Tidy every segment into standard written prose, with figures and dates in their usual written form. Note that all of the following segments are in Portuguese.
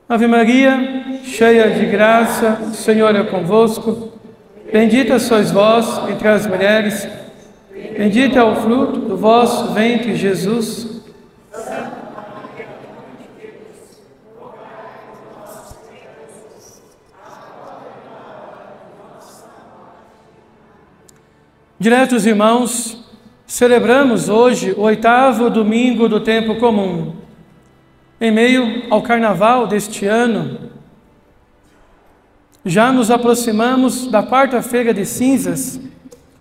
Ave Maria, cheia de graça, o Senhor é convosco. Bendita sois vós entre as mulheres, bendito é o fruto do vosso ventre, Jesus. Diletos irmãos, celebramos hoje o 8º domingo do tempo comum. Em meio ao carnaval deste ano, já nos aproximamos da quarta-feira de cinzas,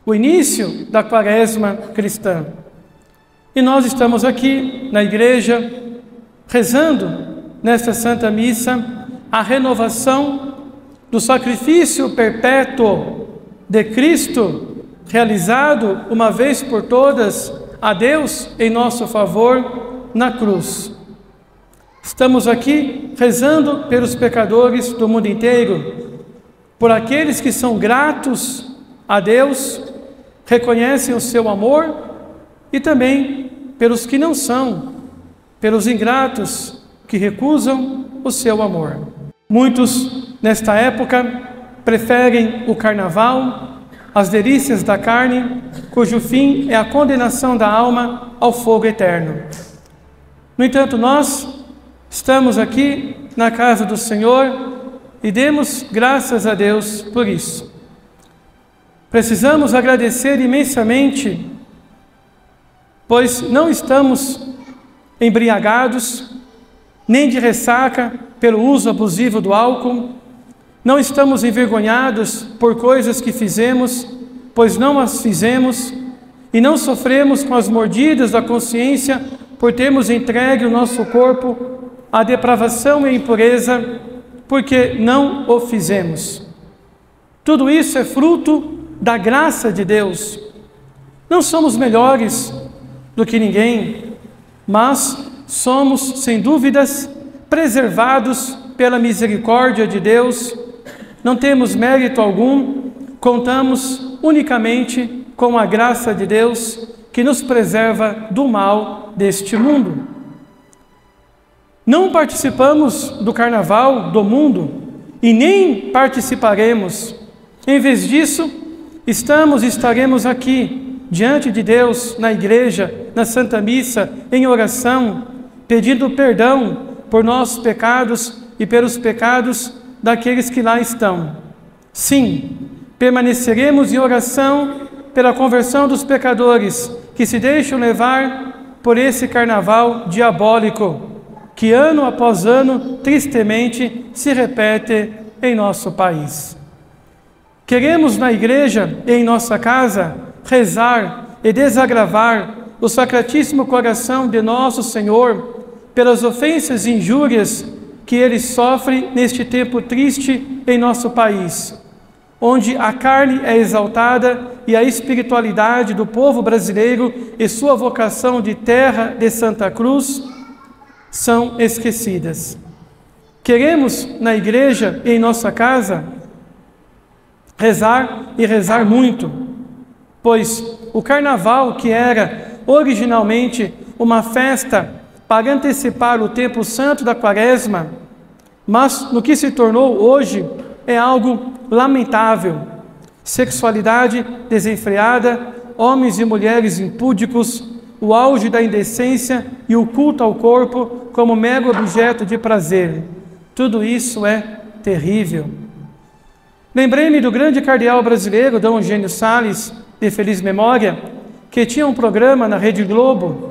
o início da quaresma cristã. E nós estamos aqui na igreja, rezando nesta Santa Missa a renovação do sacrifício perpétuo de Cristo, realizado uma vez por todas a Deus em nosso favor na cruz. Estamos aqui rezando pelos pecadores do mundo inteiro, por aqueles que são gratos a Deus, reconhecem o seu amor, e também pelos que não são, pelos ingratos que recusam o seu amor. Muitos, nesta época, preferem o carnaval, as delícias da carne, cujo fim é a condenação da alma ao fogo eterno. No entanto, nós estamos aqui na casa do Senhor e demos graças a Deus por isso. Precisamos agradecer imensamente, pois não estamos embriagados, nem de ressaca pelo uso abusivo do álcool, não estamos envergonhados por coisas que fizemos, pois não as fizemos, e não sofremos com as mordidas da consciência por termos entregue o nosso corpo à depravação e impureza, porque não o fizemos. Tudo isso é fruto da graça de Deus. Não somos melhores do que ninguém, mas somos, sem dúvidas, preservados pela misericórdia de Deus. Não temos mérito algum, contamos unicamente com a graça de Deus que nos preserva do mal deste mundo. Não participamos do carnaval do mundo e nem participaremos. Em vez disso, estaremos aqui diante de Deus, na igreja, na Santa Missa, em oração, pedindo perdão por nossos pecados e pelos pecados daqueles que lá estão. Sim, permaneceremos em oração pela conversão dos pecadores que se deixam levar por esse carnaval diabólico, que ano após ano, tristemente, se repete em nosso país. Queremos na igreja e em nossa casa rezar e desagravar o Sacratíssimo Coração de nosso Senhor pelas ofensas e injúrias que Ele sofre neste tempo triste em nosso país, onde a carne é exaltada e a espiritualidade do povo brasileiro e sua vocação de terra de Santa Cruz são esquecidas. Queremos na igreja e em nossa casa rezar e rezar muito, pois o carnaval, que era originalmente uma festa para antecipar o tempo santo da quaresma, mas no que se tornou hoje é algo lamentável. Sexualidade desenfreada, homens e mulheres impúdicos, o auge da indecência e o culto ao corpo como mero objeto de prazer. Tudo isso é terrível. Lembrei-me do grande cardeal brasileiro, D. Eugênio Salles, de feliz memória, que tinha um programa na Rede Globo.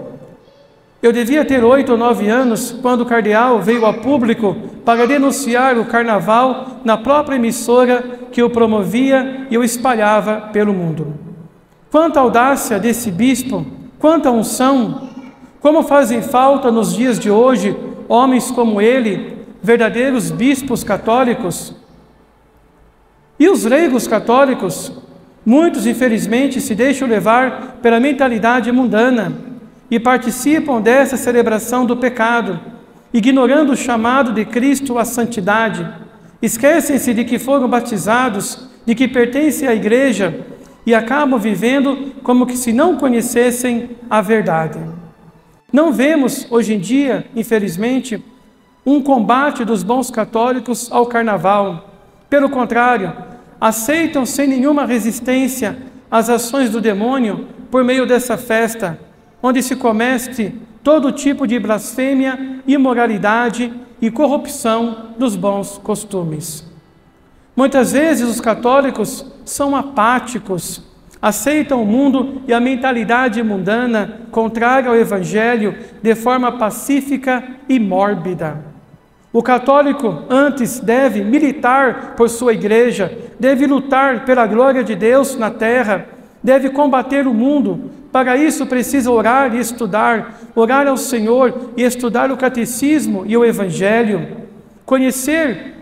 Eu devia ter 8 ou 9 anos quando o cardeal veio a público para denunciar o carnaval na própria emissora que o promovia e o espalhava pelo mundo. Quanta audácia desse bispo, quanta unção, como fazem falta nos dias de hoje homens como ele, verdadeiros bispos católicos. E os leigos católicos, muitos infelizmente se deixam levar pela mentalidade mundana e participam dessa celebração do pecado, ignorando o chamado de Cristo à santidade. Esquecem-se de que foram batizados, de que pertencem à igreja e acabam vivendo como que se não conhecessem a verdade. Não vemos hoje em dia, infelizmente, um combate dos bons católicos ao carnaval. Pelo contrário, aceitam sem nenhuma resistência as ações do demônio por meio dessa festa, onde se comete todo tipo de blasfêmia, imoralidade e corrupção dos bons costumes. Muitas vezes os católicos são apáticos, aceitam o mundo e a mentalidade mundana contrária ao Evangelho de forma pacífica e mórbida. O católico antes deve militar por sua igreja, deve lutar pela glória de Deus na terra, deve combater o mundo. Para isso precisa orar e estudar, orar ao Senhor e estudar o catecismo e o Evangelho, conhecer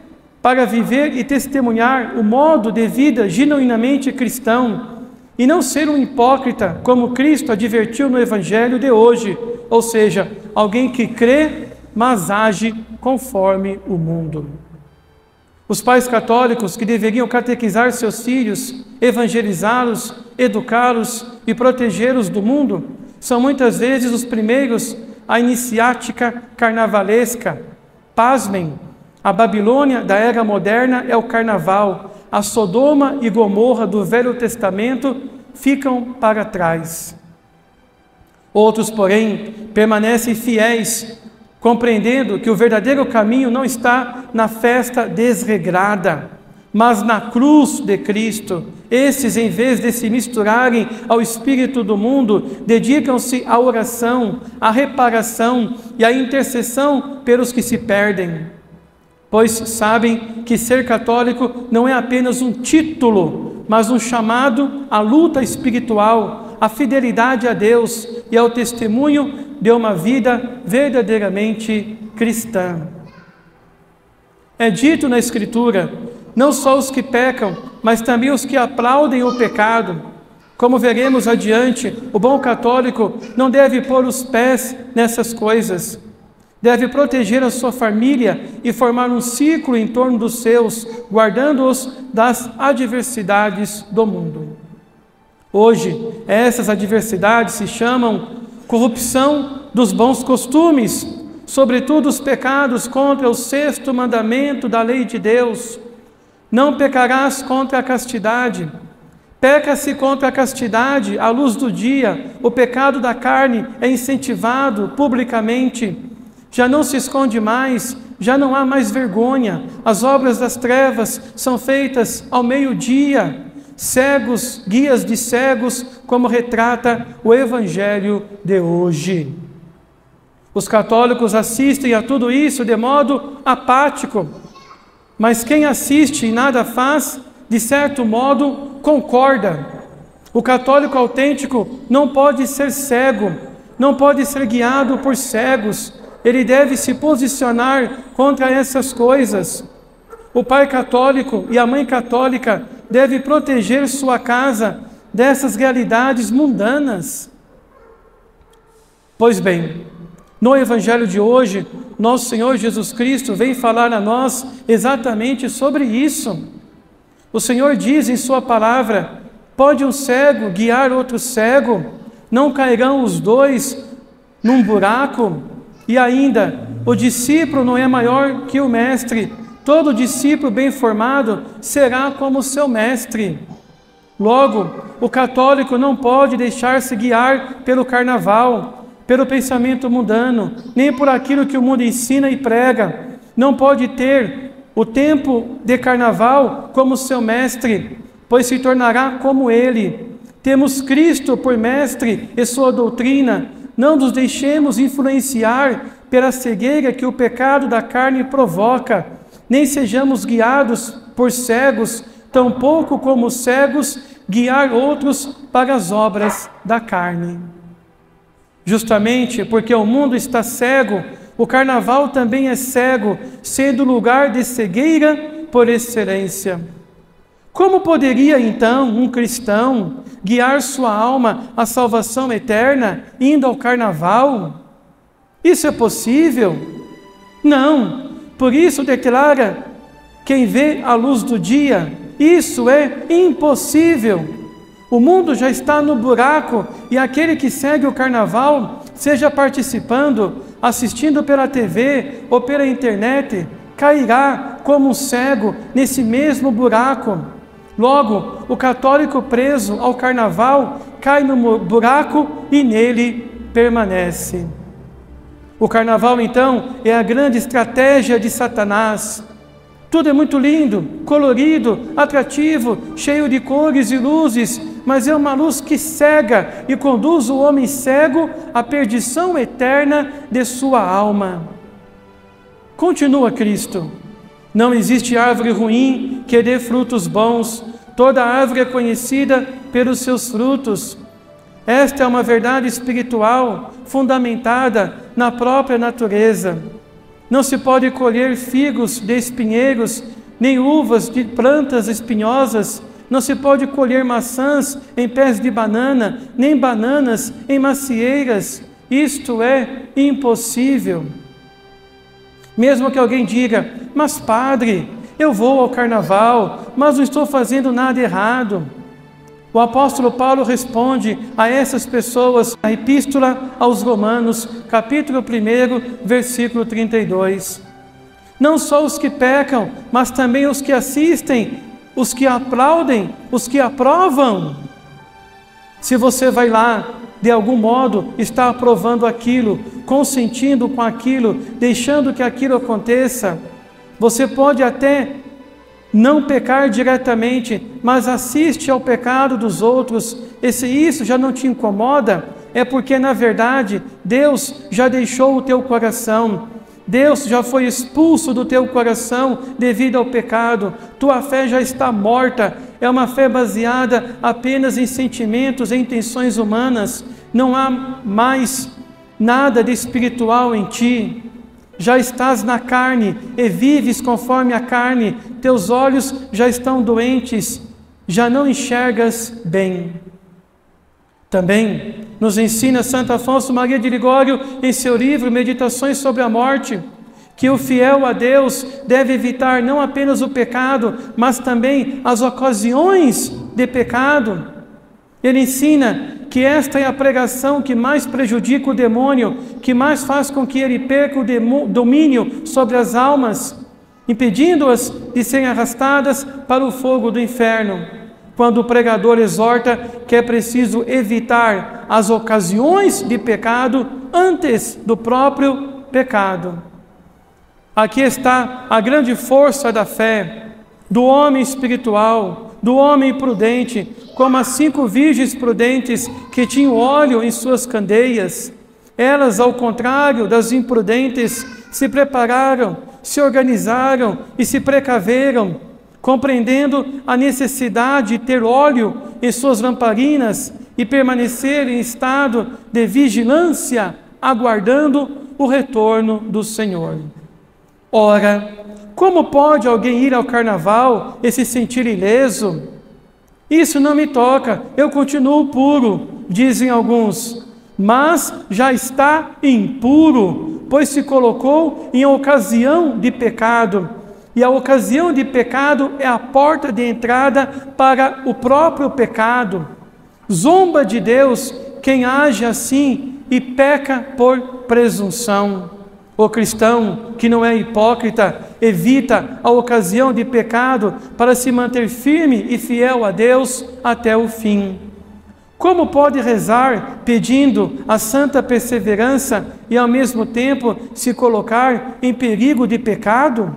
para viver e testemunhar o modo de vida genuinamente cristão e não ser um hipócrita, como Cristo advertiu no Evangelho de hoje, ou seja, alguém que crê, mas age conforme o mundo. Os pais católicos que deveriam catequizar seus filhos, evangelizá-los, educá-los e protegê-los do mundo, são muitas vezes os primeiros à iniciática carnavalesca. Pasmem, a Babilônia da era moderna é o carnaval, a Sodoma e Gomorra do Velho Testamento ficam para trás. Outros, porém, permanecem fiéis, compreendendo que o verdadeiro caminho não está na festa desregrada, mas na cruz de Cristo. Esses, em vez de se misturarem ao espírito do mundo, dedicam-se à oração, à reparação e à intercessão pelos que se perdem. Pois sabem que ser católico não é apenas um título, mas um chamado à luta espiritual, à fidelidade a Deus e ao testemunho de uma vida verdadeiramente cristã. É dito na Escritura, não só os que pecam, mas também os que aplaudem o pecado. Como veremos adiante, o bom católico não deve pôr os pés nessas coisas. Deve proteger a sua família e formar um círculo em torno dos seus, guardando-os das adversidades do mundo. Hoje, essas adversidades se chamam corrupção dos bons costumes, sobretudo os pecados contra o 6º mandamento da lei de Deus. Não pecarás contra a castidade. Peca-se contra a castidade à luz do dia. O pecado da carne é incentivado publicamente. Já não se esconde mais, já não há mais vergonha. As obras das trevas são feitas ao meio-dia. Cegos, guias de cegos, como retrata o Evangelho de hoje. Os católicos assistem a tudo isso de modo apático, mas quem assiste e nada faz, de certo modo, concorda. O católico autêntico não pode ser cego, não pode ser guiado por cegos, ele deve se posicionar contra essas coisas. O pai católico e a mãe católica devem proteger sua casa dessas realidades mundanas. Pois bem, no Evangelho de hoje, nosso Senhor Jesus Cristo vem falar a nós exatamente sobre isso. O Senhor diz em sua palavra: pode um cego guiar outro cego? Não cairão os dois num buraco? E ainda, o discípulo não é maior que o mestre. Todo discípulo bem formado será como seu mestre. Logo, o católico não pode deixar-se guiar pelo carnaval, pelo pensamento mundano, nem por aquilo que o mundo ensina e prega. Não pode ter o tempo de carnaval como seu mestre, pois se tornará como ele. Temos Cristo por mestre e sua doutrina. Não nos deixemos influenciar pela cegueira que o pecado da carne provoca, nem sejamos guiados por cegos, tampouco como cegos guiar outros para as obras da carne. Justamente porque o mundo está cego, o carnaval também é cego, sendo lugar de cegueira por excelência. Como poderia, então, um cristão guiar sua alma à salvação eterna indo ao carnaval? Isso é possível? Não. Por isso declara quem vê a luz do dia, isso é impossível. O mundo já está no buraco e aquele que segue o carnaval, seja participando, assistindo pela TV ou pela internet, cairá como um cego nesse mesmo buraco. Logo, o católico preso ao carnaval cai no buraco e nele permanece. O carnaval, então, é a grande estratégia de Satanás. Tudo é muito lindo, colorido, atrativo, cheio de cores e luzes, mas é uma luz que cega e conduz o homem cego à perdição eterna de sua alma. Continua Cristo: não existe árvore ruim que dê frutos bons, toda árvore é conhecida pelos seus frutos. Esta é uma verdade espiritual fundamentada na própria natureza. Não se pode colher figos de espinheiros, nem uvas de plantas espinhosas. Não se pode colher maçãs em pés de banana, nem bananas em macieiras. Isto é impossível. Mesmo que alguém diga: mas padre, eu vou ao carnaval, mas não estou fazendo nada errado. O apóstolo Paulo responde a essas pessoas na Epístola aos Romanos, capítulo 1, versículo 32. Não só os que pecam, mas também os que assistem, os que aplaudem, os que aprovam. Se você vai lá, de algum modo, está aprovando aquilo, consentindo com aquilo, deixando que aquilo aconteça, você pode até não pecar diretamente, mas assiste ao pecado dos outros. E se isso já não te incomoda, é porque na verdade Deus já deixou o teu coração. Deus já foi expulso do teu coração devido ao pecado. Tua fé já está morta. É uma fé baseada apenas em sentimentos, em intenções humanas. Não há mais nada de espiritual em ti. Já estás na carne e vives conforme a carne. Teus olhos já estão doentes, já não enxergas bem. Também nos ensina Santo Afonso Maria de Ligório, em seu livro Meditações sobre a Morte, que o fiel a Deus deve evitar não apenas o pecado, mas também as ocasiões de pecado. Ele ensina que esta é a pregação que mais prejudica o demônio, que mais faz com que ele perca o domínio sobre as almas, impedindo-as de serem arrastadas para o fogo do inferno. Quando o pregador exorta que é preciso evitar as ocasiões de pecado antes do próprio pecado. Aqui está a grande força da fé, do homem espiritual, do homem prudente, como as 5 virgens prudentes que tinham óleo em suas candeias. Elas, ao contrário das imprudentes, se prepararam, se organizaram e se precaveram, compreendendo a necessidade de ter óleo em suas lamparinas e permanecer em estado de vigilância, aguardando o retorno do Senhor. Ora, como pode alguém ir ao carnaval e se sentir ileso? Isso não me toca, eu continuo puro, dizem alguns, mas já está impuro, pois se colocou em ocasião de pecado. E a ocasião de pecado é a porta de entrada para o próprio pecado. Zomba de Deus quem age assim e peca por presunção. O cristão que não é hipócrita evita a ocasião de pecado para se manter firme e fiel a Deus até o fim. Como pode rezar pedindo a santa perseverança e ao mesmo tempo se colocar em perigo de pecado?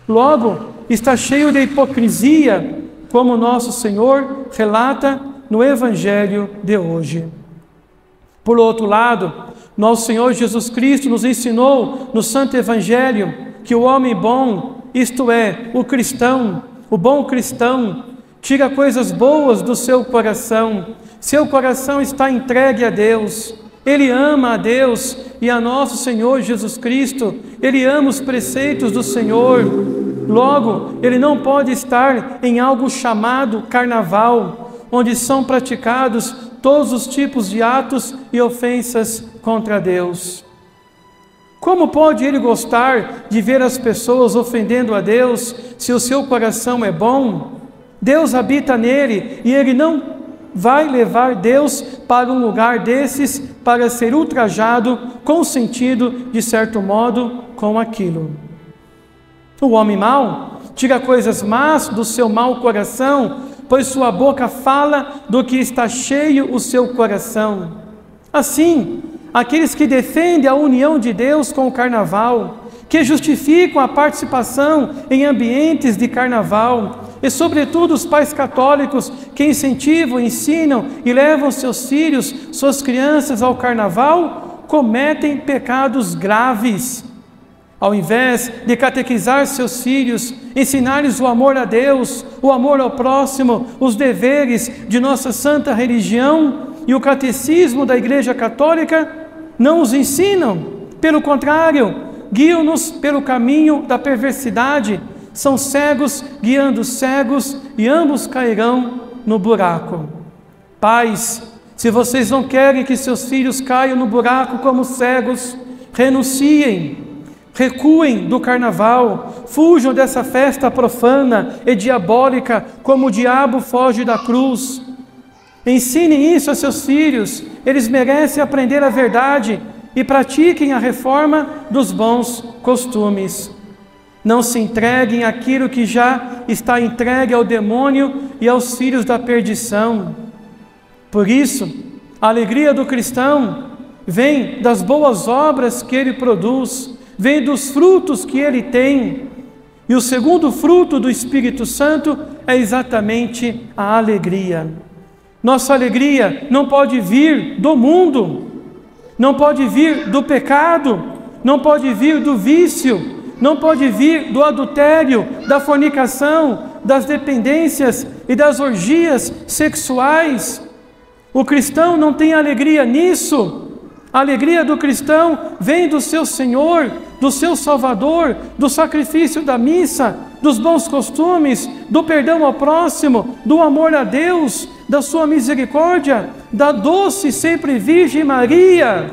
Logo, está cheio de hipocrisia, como nosso Senhor relata no Evangelho de hoje. Por outro lado, nosso Senhor Jesus Cristo nos ensinou no Santo Evangelho que o homem bom, isto é, o cristão, o bom cristão, tira coisas boas do seu coração. Seu coração está entregue a Deus. Ele ama a Deus e a nosso Senhor Jesus Cristo. Ele ama os preceitos do Senhor. Logo, ele não pode estar em algo chamado carnaval, onde são praticados todos os tipos de atos e ofensas contra Deus. Como pode ele gostar de ver as pessoas ofendendo a Deus, se o seu coração é bom? Deus habita nele e ele não vai levar Deus para um lugar desses para ser ultrajado, consentido, de certo modo, com aquilo. O homem mau tira coisas más do seu mau coração, pois sua boca fala do que está cheio o seu coração. Assim, aqueles que defendem a união de Deus com o carnaval, que justificam a participação em ambientes de carnaval, e sobretudo os pais católicos que incentivam, ensinam e levam seus filhos, suas crianças ao carnaval, cometem pecados graves. Ao invés de catequizar seus filhos, ensinar-lhes o amor a Deus, o amor ao próximo, os deveres de nossa santa religião e o catecismo da Igreja Católica, não os ensinam. Pelo contrário, guiam-nos pelo caminho da perversidade. São cegos guiando cegos e ambos cairão no buraco. Pais, se vocês não querem que seus filhos caiam no buraco como cegos, renunciem, recuem do carnaval, fujam dessa festa profana e diabólica como o diabo foge da cruz. Ensinem isso a seus filhos, eles merecem aprender a verdade e pratiquem a reforma dos bons costumes. Não se entreguem àquilo que já está entregue ao demônio e aos filhos da perdição. Por isso, a alegria do cristão vem das boas obras que ele produz, vem dos frutos que ele tem. E o segundo fruto do Espírito Santo é exatamente a alegria. Nossa alegria não pode vir do mundo, não pode vir do pecado, não pode vir do vício, não pode vir do adultério, da fornicação, das dependências e das orgias sexuais. O cristão não tem alegria nisso. A alegria do cristão vem do seu Senhor, do seu Salvador, do sacrifício da missa, dos bons costumes, do perdão ao próximo, do amor a Deus, da sua misericórdia, da doce e sempre Virgem Maria.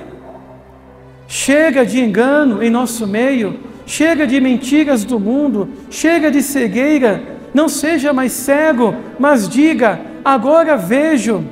Chega de engano em nosso meio, chega de mentiras do mundo, chega de cegueira, não seja mais cego, mas diga, agora vejo,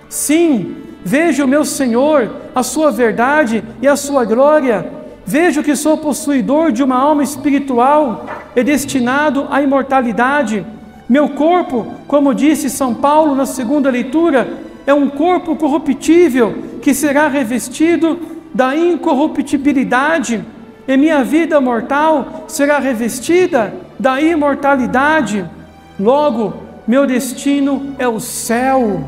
sim, vejo o meu Senhor, a sua verdade e a sua glória, vejo que sou possuidor de uma alma espiritual e destinado à imortalidade. Meu corpo, como disse São Paulo na segunda leitura, é um corpo corruptível que será revestido da incorruptibilidade, e minha vida mortal será revestida da imortalidade. Logo, meu destino é o céu,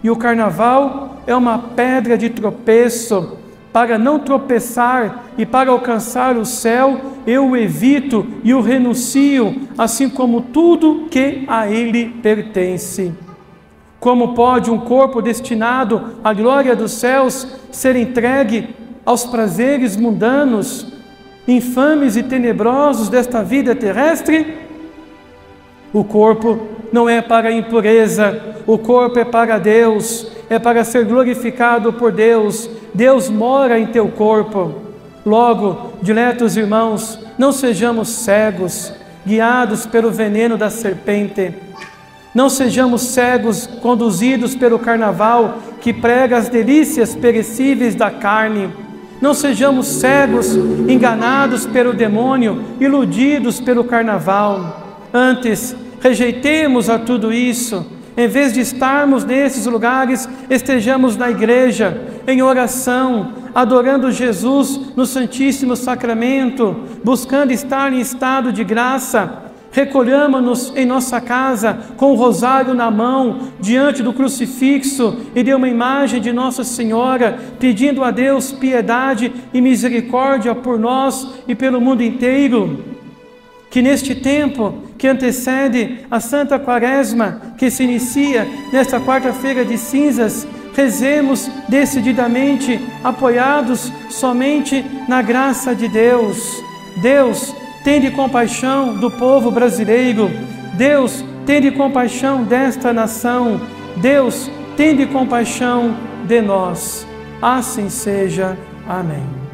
e o carnaval é uma pedra de tropeço. Para não tropeçar e para alcançar o céu, eu o evito e o renuncio, assim como tudo que a ele pertence. Como pode um corpo destinado à glória dos céus ser entregue aos prazeres mundanos, infames e tenebrosos desta vida terrestre? O corpo não é para a impureza, o corpo é para Deus, é para ser glorificado por Deus. Deus mora em teu corpo. Logo, diletos irmãos, não sejamos cegos, guiados pelo veneno da serpente. Não sejamos cegos, conduzidos pelo carnaval que prega as delícias perecíveis da carne. Não sejamos cegos, enganados pelo demônio, iludidos pelo carnaval. Antes, rejeitemos a tudo isso. Em vez de estarmos nesses lugares, estejamos na igreja, em oração, adorando Jesus no Santíssimo Sacramento, buscando estar em estado de graça. Recolhamos-nos em nossa casa com o rosário na mão, diante do crucifixo e de uma imagem de Nossa Senhora, pedindo a Deus piedade e misericórdia por nós e pelo mundo inteiro. Que neste tempo que antecede a Santa Quaresma, que se inicia nesta quarta-feira de cinzas, rezemos decididamente, apoiados somente na graça de Deus. Deus, tende compaixão do povo brasileiro. Deus, tende compaixão desta nação. Deus, tende compaixão de nós. Assim seja. Amém.